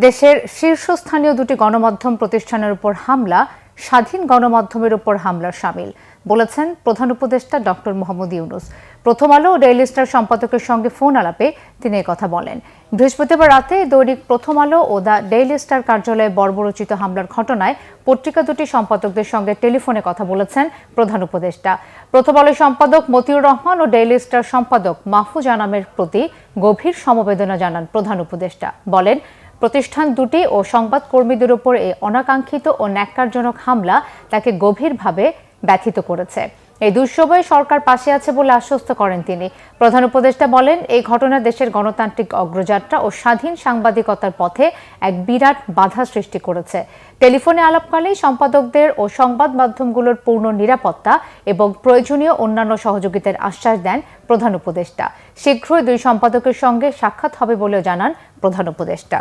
দেশের শীর্ষস্থানীয় দুটি গণমাধ্যম প্রতিষ্ঠানের উপর হামলা স্বাধীন গণমাধ্যমের উপর হামলার শামিল বলেছেন প্রধান উপদেষ্টা ডক্টর মোহাম্মদ ইউনূস। প্রথম আলো ও ডেইলি স্টার সম্পাদকের সঙ্গে ফোন আলাপে তিনি একথা বলেন। বৃহস্পতিবার রাতে দৈনিক প্রথম আলো ও দ্য ডেইলি স্টার কার্যালয়ে বর্বরোচিত হামলার ঘটনায় পত্রিকা দুটি সম্পাদকদের সঙ্গে টেলিফোনে কথা বলেছেন প্রধান উপদেষ্টা। প্রথম আলো সম্পাদক মতিউর রহমান ও ডেইলি স্টার সম্পাদক মাহফুজ আনামের প্রতি গভীর সমবেদনা জানান প্রধান উপদেষ্টা। বলেন, প্রতিষ্ঠান দুটি ও সংবাদকর্মীদের উপর এই অনাকাঙ্ক্ষিত ও ন্যাক্কারজনক হামলা তাকে গভীরভাবে ব্যথিত করেছে। এই দুঃসময়ে সরকার পাশে আছে বলে আশ্বস্ত করেন তিনি। প্রধান উপদেষ্টা বলেন, এই ঘটনা দেশের গণতান্ত্রিক অগ্রযাত্রা ও স্বাধীন সাংবাদিকতার পথে এক বিরাট বাধা সৃষ্টি করেছে। টেলিফোনে আলাপকালেই সম্পাদকদের ও সংবাদ মাধ্যমগুলোর পূর্ণ নিরাপত্তা এবং প্রয়োজনীয় অন্যান্য সহযোগিতার আশ্বাস দেন প্রধান উপদেষ্টা। শীঘ্রই দুই সম্পাদকের সঙ্গে সাক্ষাৎ হবে বলেও জানান প্রধান উপদেষ্টা।